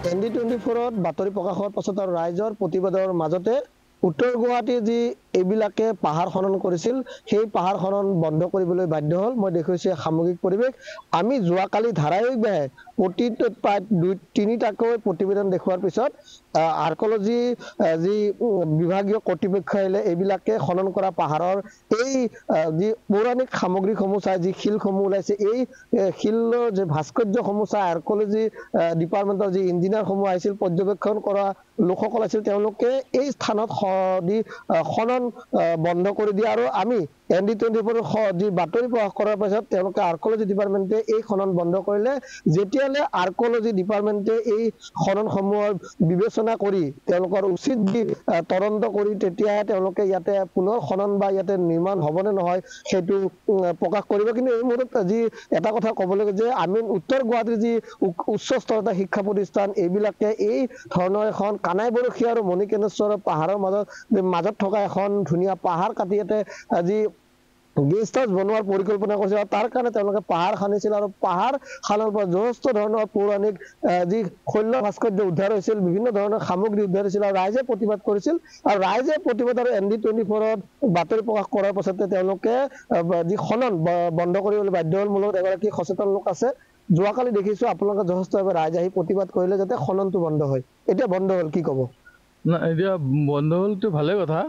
ND24ত বাতৰি প্ৰকাশৰ পাছত আৰু ৰাইজৰ প্ৰতিবাদৰ মাজতে উত্তৰ গুৱাহাটী যি এইবিলাকে পাহাৰ খনন কৰিছিল সেই পাহাৰ খনন বন্ধ কৰিবলৈ বাধ্য হ'ল। মই দেখুৱাইছো সামগ্ৰিক পৰিৱেশ। আমি যোৱাকালি ধাৰাবাহিকভাৱে প্ৰতিটোত প্ৰায় 2-3টাকৈ প্ৰতিবেদন দেখুৱাৰ পিছত আৰ্কলজি যি বিভাগীয় কৰ্তৃপক্ষ আহিলে এইবিলাকে খনন কৰা পাহাৰৰ এই যি পৌৰাণিক সামগ্ৰীসমূহ চাই যি শিলসমূহ ওলাইছে এই শিলৰ যে ভাস্কৰ্যসমূহ চাই আৰ্কলজি ডিপাৰ্টমেণ্টৰ যি ইঞ্জিনিয়াৰসমূহ আহিছিল পৰ্যবেক্ষণ কৰা লোকসকল আছিল তেওঁলোকে এই স্থানত খনন বন্ধ কৰি দিয়ে আৰু আমি ND24 যি বাতৰি প্ৰকাশ কৰাৰ পাছত তেওঁলোকে আৰ্কলজি ডিপাৰ্টমেণ্টে এই খনন বন্ধ কৰিলে। যেতিয়ালৈ আৰ্কলজি ডিপাৰ্টমেণ্টে এই খননসমূহৰ বিবেচনা কৰি তেওঁলোকৰ উচিত তদন্ত কৰি তেতিয়াহে তেওঁলোকে ইয়াতে পুনৰ খনন বা ইয়াতে নিৰ্মাণ হ'বনে নহয় সেইটো প্ৰকাশ কৰিব। কিন্তু এই মুহূৰ্তত যি এটা কথা ক'ব লাগে যে আমি উত্তৰ গুৱাহাটীৰ যি উচ্চ স্তৰৰ শিক্ষা প্ৰতিষ্ঠান এইবিলাকে এই ধৰণৰ এখন কানাই বৰশী আৰু মণিকেনেশ্বৰ পাহাৰৰ মাজত থকা এখন ধুনীয়া পাহাৰ কাটি ইয়াতে যি গেষ্ট হাউচ বনোৱাৰ পৰিকল্পনা কৰিছিল আৰু তাৰ কাৰণে তেওঁলোকে পাহাৰ খান্দিছিল আৰু পাহাৰ খানাৰ পৰা যথেষ্ট ধৰণৰ পৌৰাণিক যি শৈল ভাস্কৰ্য উদ্ধাৰ হৈছিল, বিভিন্ন ধৰণৰ সামগ্ৰী উদ্ধাৰ হৈছিল আৰু ৰাইজে প্ৰতিবাদ কৰিছিল। আৰু ৰাইজে প্ৰতিবাদ আৰু ND24ত বাতৰি প্ৰকাশ কৰাৰ পাছতে তেওঁলোকে যি খনন বন্ধ কৰিবলৈ বাধ্য হ'ল। মূলত এগৰাকী সচেতন লোক আছে, যোৱাকালি দেখিছো আপোনালোকে যথেষ্টভাৱে ৰাইজ আহি প্ৰতিবাদ কৰিলে যাতে খননটো বন্ধ হয়। এতিয়া বন্ধ হ'ল, কি ক'ব? না এতিয়া বন্ধ হ'লটো ভালে কথা,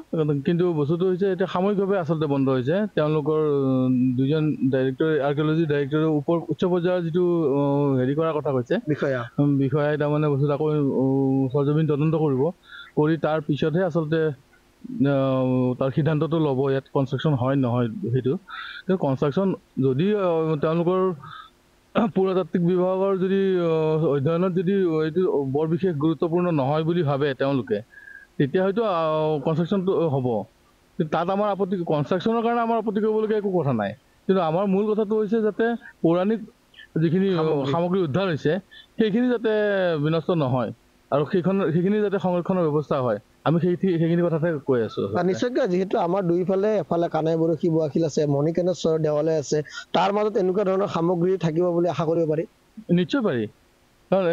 কিন্তু বস্তুটো হৈছে এতিয়া সাময়িকভাৱে আচলতে বন্ধ হৈছে। তেওঁলোকৰ দুজন ডাইৰেক্টৰ আৰ্কিঅলজি ডাইৰেক্টৰে উচ্চ পৰ্যায়ৰ যিটো হেৰি কৰাৰ কথা কৈছে বিষয়াই তাৰমানে বস্তুটো আকৌ সৰজমিন তদন্ত কৰি তাৰ পিছতহে আচলতে তাৰ সিদ্ধান্তটো ল'ব ইয়াত কনষ্ট্ৰাকশ্যন হয় নহয় সেইটো। কিন্তু কনষ্ট্ৰাকশ্যন যদি তেওঁলোকৰ পুৰাতাত্ত্বিক বিভাগৰ যদি অধ্যয়নত যদি এইটো বৰ বিশেষ গুৰুত্বপূৰ্ণ নহয় বুলি ভাবে তেওঁলোকে, তেতিয়া হয়তো কনষ্ট্ৰাকশ্যনটো হ'ব। কিন্তু তাত আমাৰ আপত্তি, কনষ্ট্ৰাকশ্যনৰ কাৰণে আমাৰ আপত্তি কৰিবলগীয়া একো কথা নাই। কিন্তু আমাৰ মূল কথাটো হৈছে যাতে পৌৰাণিক যিখিনি সামগ্ৰী উদ্ধাৰ হৈছে সেইখিনি যাতে বিনষ্ট নহয় আৰু সেইখিনি যাতে সংৰক্ষণৰ ব্যৱস্থা হয়, আমি সেইখিনি কথাতে কৈ আছো। নিশ্চয়কৈ যিহেতু আমাৰ দুইফালে এফালে কানাই বৰশী বোৱাশিল আছে, মণিকেনেশ্বৰ দেৱালয় আছে, তাৰ মাজত এনেকুৱা ধৰণৰ সামগ্ৰী থাকিব বুলি আশা কৰিব পাৰি। নিশ্চয় পাৰি, কাৰণ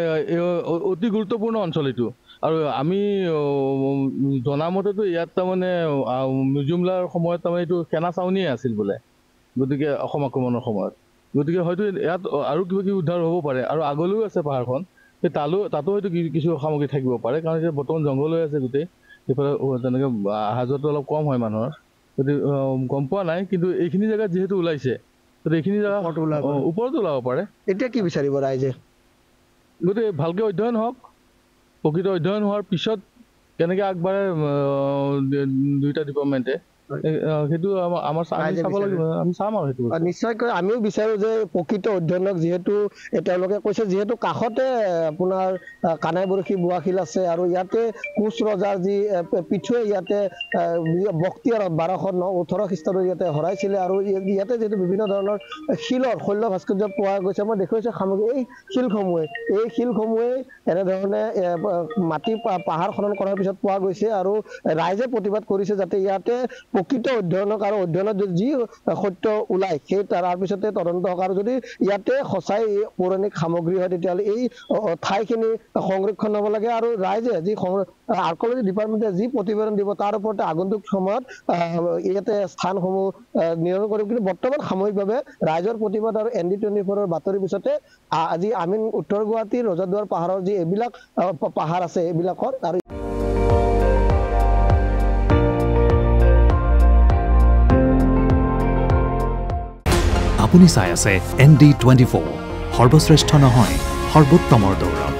অতি গুৰুত্বপূৰ্ণ অঞ্চল এইটো। আৰু আমি জনামতেতো ইয়াত তাৰমানে মিউজিয়ামৰ সময়ত তাৰমানে এইটো সেনা চাউনিয়ে আছিল বোলে, গতিকে অসম আক্ৰমণৰ সময়ত। গতিকে হয়তো ইয়াত আৰু কিবা কিবি উদ্ধাৰ হ'ব পাৰে আৰু আগলৈও আছে পাহাৰখন, সেই তাতো হয়তো কিছু সামগ্ৰী থাকিব পাৰে, কাৰণ এতিয়া বৰ্তমান জংঘল হৈ আছে গোটেই সেইফালে, তেনেকৈ অহা যোৱাটো অলপ কম হয় মানুহৰ, গতিকে গম পোৱা নাই। কিন্তু এইখিনি জেগাত যিহেতু ওলাইছে এইখিনি জেগা ওপৰতো ওলাব পাৰে। এতিয়া কি বিচাৰিব ৰাইজে? গতিকে ভালকৈ অধ্যয়ন হওক, প্ৰকৃত অধ্যয়ন হোৱাৰ পিছত কেনেকৈ আগবাঢ়ে দুইটা ডিপাৰ্টমেণ্টে সেইটো আমাৰ চাব লাগিব, আমি চাম আৰু সেইটো। নিশ্চয়কৈ আমিও বিচাৰো যে প্ৰকৃত অধ্যয়নক, যিহেতু তেওঁলোকে কৈছে যিহেতু কাষতে আপোনাৰ কানাই বৰশী বোৱাশিল আছে আৰু ইয়াতে কোচ ৰজাৰ যি পিঠুৱে ইয়াতে বক্তিয়াৰ 1218 খ্ৰীষ্টাব্দত ইয়াতে হৰাইছিলে আৰু ইয়াতে যিহেতু বিভিন্ন ধৰণৰ শিলৰ শৈল ভাস্কৰ্য পোৱা গৈছে। মই দেখুৱাইছো সামগ্ৰী এই শিলসমূহে এনেধৰণে মাটি পাহাৰ খনন কৰাৰ পিছত পোৱা গৈছে আৰু ৰাইজে প্ৰতিবাদ কৰিছে যাতে ইয়াতে প্ৰকৃত অধ্যয়নক আৰু অধ্যয়নত যি সত্য ওলাই সেই তাৰ পিছতে তদন্ত হওক, আৰু যদি ইয়াতে সঁচাই পৌৰাণিক সামগ্ৰী হয় তেতিয়াহ'লে এই ঠাইখিনি সংৰক্ষণ হ'ব লাগে। আৰু ৰাইজে যি আৰ্কলজি ডিপাৰ্টমেণ্টে যি প্ৰতিবেদন দিব তাৰ ওপৰতে আগন্তুক সময়ত ইয়াতে স্থানসমূহ নিৰ্মাণ কৰিব। কিন্তু বৰ্তমান সাময়িকভাৱে ৰাইজৰ প্ৰতিবাদ আৰু ND24ৰ বাতৰিৰ পিছতে আজি আমি উত্তৰ গুৱাহাটীৰ ৰজাদুৱাৰ পাহাৰৰ যি এইবিলাক পাহাৰ আছে এইবিলাকৰ আৰু আপুনি চাই আছে ND24, সৰ্বশ্ৰেষ্ঠ নহয় সৰ্বোত্তমৰ দৌৰত।